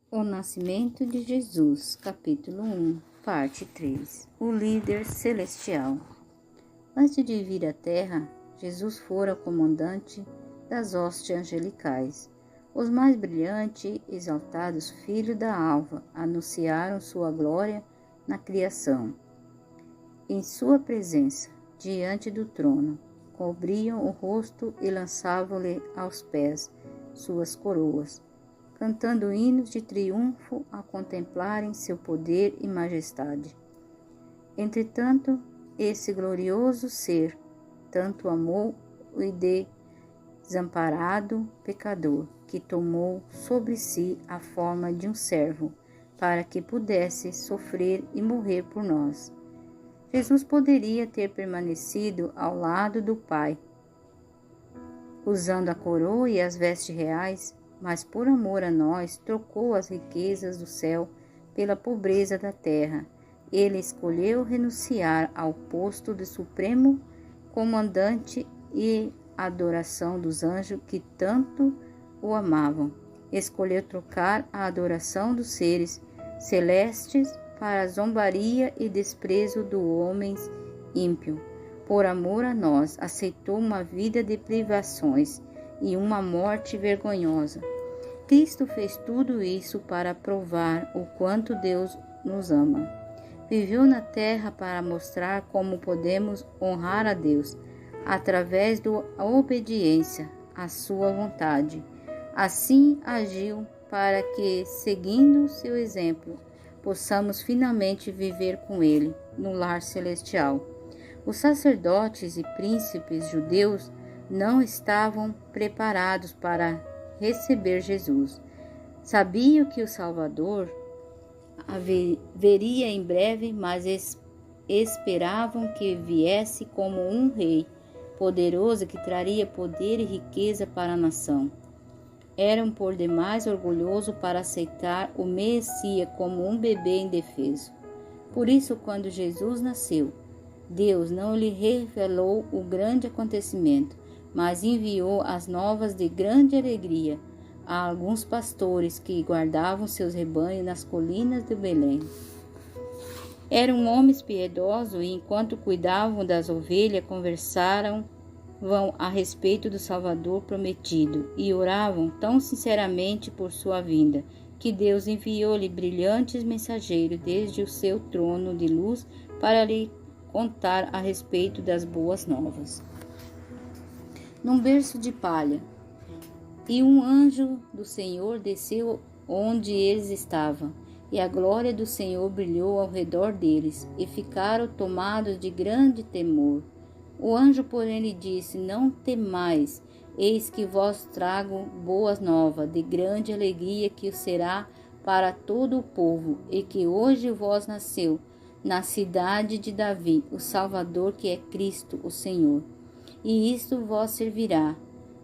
O nascimento de Jesus, capítulo 1, parte 3. O líder celestial. Antes de vir à terra, Jesus fora comandante das hostes angelicais. Os mais brilhantes e exaltados filhos da alva anunciaram sua glória na criação. Em sua presença, diante do trono, cobriam o rosto e lançavam-lhe aos pés suas coroas, cantando hinos de triunfo a contemplarem seu poder e majestade. Entretanto, esse glorioso ser tanto amou o desamparado pecador, que tomou sobre si a forma de um servo, para que pudesse sofrer e morrer por nós. Jesus poderia ter permanecido ao lado do Pai, usando a coroa e as vestes reais, mas por amor a nós trocou as riquezas do céu pela pobreza da terra. Ele escolheu renunciar ao posto de supremo comandante e adoração dos anjos que tanto o amavam. Escolheu trocar a adoração dos seres celestes para a zombaria e desprezo do homem ímpio. Por amor a nós, aceitou uma vida de privações e uma morte vergonhosa. Cristo fez tudo isso para provar o quanto Deus nos ama. Viveu na terra para mostrar como podemos honrar a Deus, através da obediência à sua vontade. Assim agiu para que, seguindo seu exemplo, possamos finalmente viver com ele no lar celestial. Os sacerdotes e príncipes judeus não estavam preparados para receber Jesus. Sabiam que o Salvador veria em breve, mas esperavam que viesse como um rei poderoso que traria poder e riqueza para a nação. Eram por demais orgulhosos para aceitar o Messias como um bebê indefeso. Por isso, quando Jesus nasceu, Deus não lhe revelou o grande acontecimento, mas enviou as novas de grande alegria a alguns pastores que guardavam seus rebanhos nas colinas de Belém. Eram homens piedosos e, enquanto cuidavam das ovelhas, conversaram a respeito do Salvador prometido e oravam tão sinceramente por sua vinda, que Deus enviou-lhe brilhantes mensageiros desde o seu trono de luz para lhe contar a respeito das boas novas. Num berço de palha, e um anjo do Senhor desceu onde eles estavam, e a glória do Senhor brilhou ao redor deles, e ficaram tomados de grande temor. O anjo, porém, lhe disse: Não temais, eis que vos trago boas novas, de grande alegria que será para todo o povo, e que hoje vos nasceu, na cidade de Davi, o Salvador, que é Cristo, o Senhor. E isto vos servirá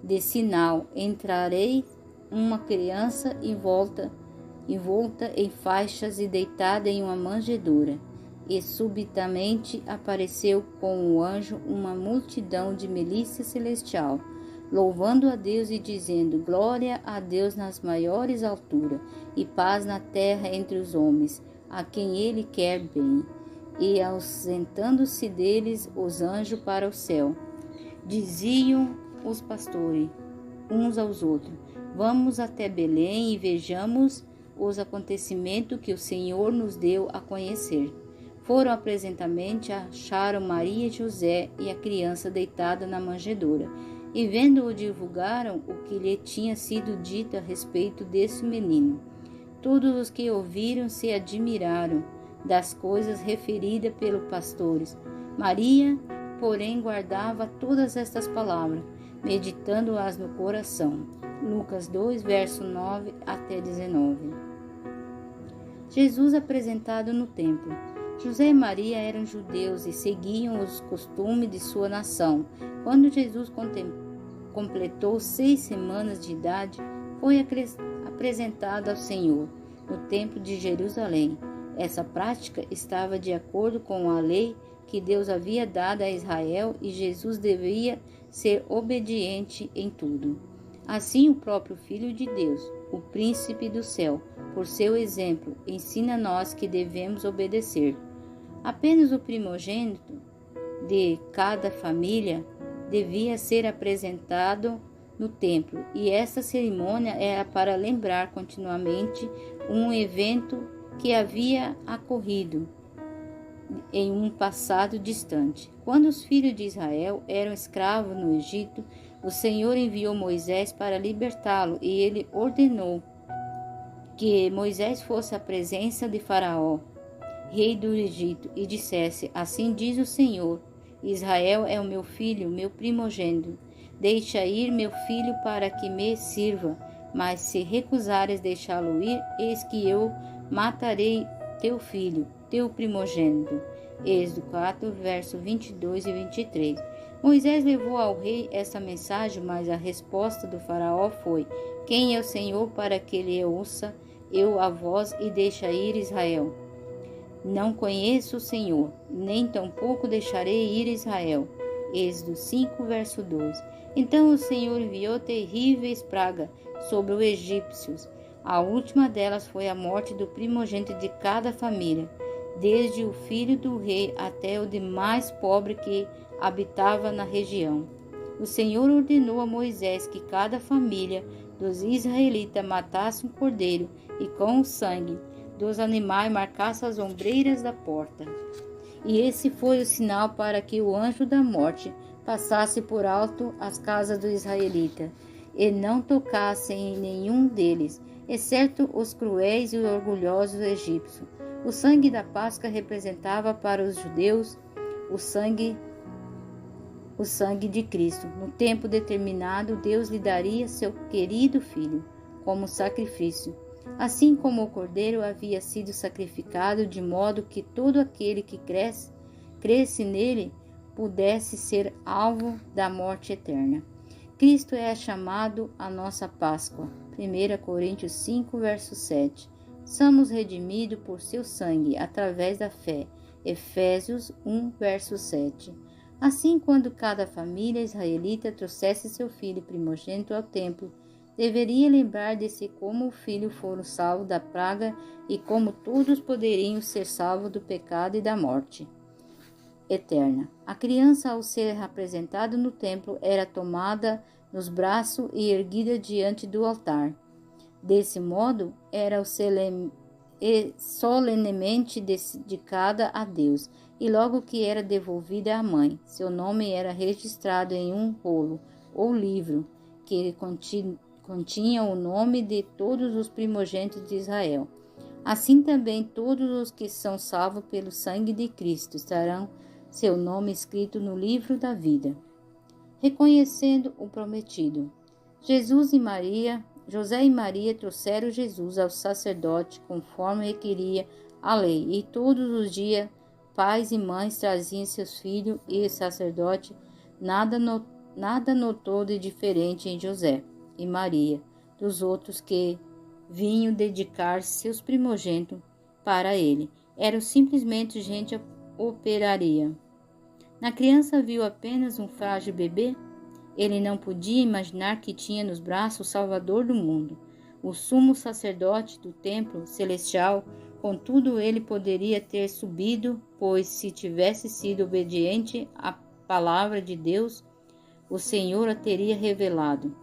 de sinal: entrareis uma criança envolta em faixas e deitada em uma manjedoura. E subitamente apareceu com o anjo uma multidão de milícia celestial, louvando a Deus e dizendo: Glória a Deus nas maiores alturas, e paz na terra entre os homens, a quem ele quer bem. E ausentando-se deles os anjos para o céu, diziam os pastores uns aos outros: Vamos até Belém e vejamos os acontecimentos que o Senhor nos deu a conhecer. Foram apresentamente, acharam Maria e José e a criança deitada na manjedoura, e vendo-o divulgaram o que lhe tinha sido dito a respeito desse menino. Todos os que ouviram se admiraram das coisas referidas pelos pastores. Maria, porém, guardava todas estas palavras, meditando-as no coração. Lucas 2, verso 9 até 19. Jesus apresentado no templo. José e Maria eram judeus e seguiam os costumes de sua nação. Quando Jesus completou 6 semanas de idade, foi apresentado ao Senhor no templo de Jerusalém. Essa prática estava de acordo com a lei que Deus havia dado a Israel, e Jesus devia ser obediente em tudo. Assim, o próprio Filho de Deus o príncipe do céu. Por seu exemplo, ensina-nos que devemos obedecer. Apenas o primogênito de cada família devia ser apresentado no templo, e esta cerimônia era para lembrar continuamente um evento que havia ocorrido em um passado distante. Quando os filhos de Israel eram escravos no Egito, o Senhor enviou Moisés para libertá-lo, e ele ordenou que Moisés fosse à presença de Faraó, rei do Egito, e dissesse: Assim diz o Senhor: Israel é o meu filho, meu primogênito. Deixa ir meu filho para que me sirva, mas se recusares deixá-lo ir, eis que eu matarei teu filho, teu primogênito. Êxodo 4, verso 22 e 23. Moisés levou ao rei essa mensagem, mas a resposta do faraó foi: Quem é o Senhor para que ele ouça eu a voz e deixa ir Israel? Não conheço o Senhor, nem tampouco deixarei ir Israel. Êxodo 5, verso 12. Então o Senhor enviou terríveis pragas sobre os egípcios. A última delas foi a morte do primogênito de cada família, desde o filho do rei até o de mais pobre que habitava na região. O Senhor ordenou a Moisés que cada família dos israelitas matasse um cordeiro e com o sangue dos animais marcasse as ombreiras da porta. E esse foi o sinal para que o anjo da morte passasse por alto as casas dos israelitas e não tocasse em nenhum deles, exceto os cruéis e orgulhosos egípcios. O sangue da Páscoa representava para os judeus o sangue de Cristo. No tempo determinado, Deus lhe daria seu querido filho como sacrifício. Assim como o cordeiro havia sido sacrificado, de modo que todo aquele que cresce nele pudesse ser alvo da morte eterna. Cristo é chamado a nossa Páscoa. 1 Coríntios 5, verso 7. Somos redimidos por seu sangue através da fé. Efésios 1, verso 7. Assim, quando cada família israelita trouxesse seu filho primogênito ao templo, deveria lembrar de si como o filho foram salvos da praga e como todos poderiam ser salvos do pecado e da morte eterna. A criança, ao ser apresentada no templo, era tomada nos braços e erguida diante do altar. Desse modo, era solenemente dedicada a Deus, e logo que era devolvida à mãe, seu nome era registrado em um rolo ou livro que continha o nome de todos os primogênitos de Israel. Assim também todos os que são salvos pelo sangue de Cristo estarão seu nome escrito no livro da vida. Reconhecendo o prometido. José e Maria trouxeram Jesus ao sacerdote conforme requeria a lei, e todos os dias pais e mães traziam seus filhos, e o sacerdote nada notou de diferente em José e Maria dos outros que vinham dedicar seus primogênitos para ele. Eram simplesmente gente operaria. Na criança viu apenas um frágil bebê. Ele não podia imaginar que tinha nos braços o Salvador do mundo, o sumo sacerdote do templo celestial. Contudo, ele poderia ter subido, pois se tivesse sido obediente à palavra de Deus, o Senhor a teria revelado.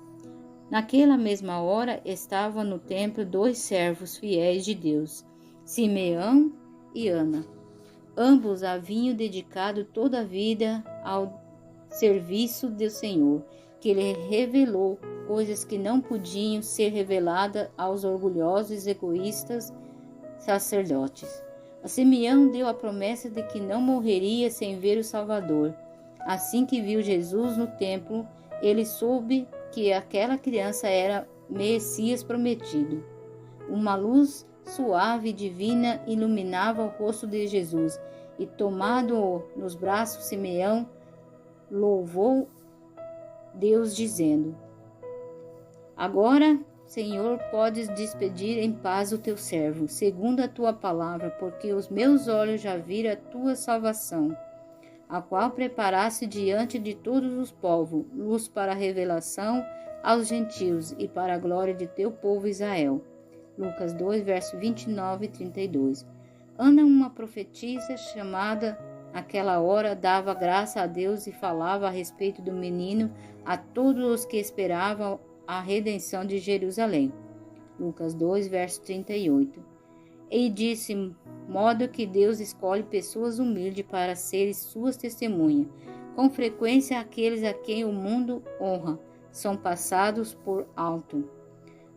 Naquela mesma hora estavam no templo 2 servos fiéis de Deus, Simeão e Ana. Ambos haviam dedicado toda a vida ao serviço do Senhor, que lhe revelou coisas que não podiam ser reveladas aos orgulhosos e egoístas sacerdotes. A Simeão deu a promessa de que não morreria sem ver o Salvador. Assim que viu Jesus no templo, ele soube que aquela criança era Messias prometido. Uma luz suave e divina iluminava o rosto de Jesus, e tomado-o nos braços, Simeão louvou Deus, dizendo: Agora, Senhor, podes despedir em paz o teu servo, segundo a tua palavra, porque os meus olhos já viram a tua salvação, a qual preparaste diante de todos os povos, luz para a revelação aos gentios e para a glória de teu povo Israel. Lucas 2, verso 29 e 32. Ana, uma profetisa chamada naquela hora, dava graça a Deus e falava a respeito do menino a todos os que esperavam a redenção de Jerusalém. Lucas 2, verso 38. E disse, modo que Deus escolhe pessoas humildes para serem suas testemunhas. Com frequência, aqueles a quem o mundo honra são passados por alto.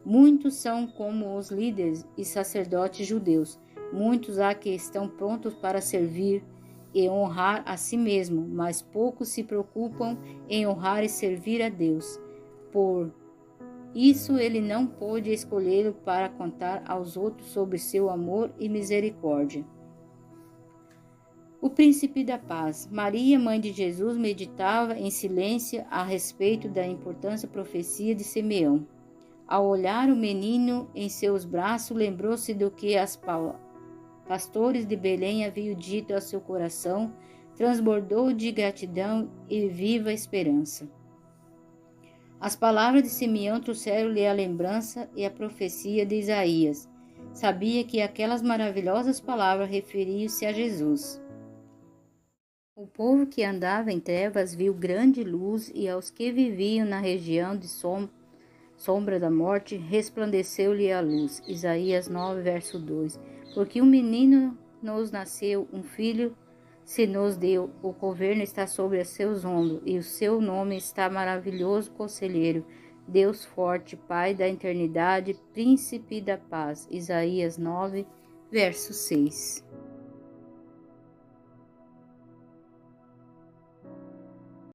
Muitos são como os líderes e sacerdotes judeus. Muitos há que estão prontos para servir e honrar a si mesmo, mas poucos se preocupam em honrar e servir a Deus. Por isso ele não pôde escolhê-lo para contar aos outros sobre seu amor e misericórdia. O príncipe da paz. Maria, mãe de Jesus, meditava em silêncio a respeito da importante profecia de Simeão. Ao olhar o menino em seus braços, lembrou-se do que as pastores de Belém haviam dito ao seu coração, transbordou de gratidão e viva esperança. As palavras de Simeão trouxeram-lhe a lembrança e a profecia de Isaías. Sabia que aquelas maravilhosas palavras referiam-se a Jesus. O povo que andava em trevas viu grande luz, e aos que viviam na região de sombra da morte, resplandeceu-lhe a luz. Isaías 9, verso 2. Porque um menino nos nasceu, um filho se nos deu, o governo está sobre seus ombros, e o seu nome está maravilhoso Conselheiro, Deus forte, Pai da eternidade, Príncipe da paz. Isaías 9, verso 6.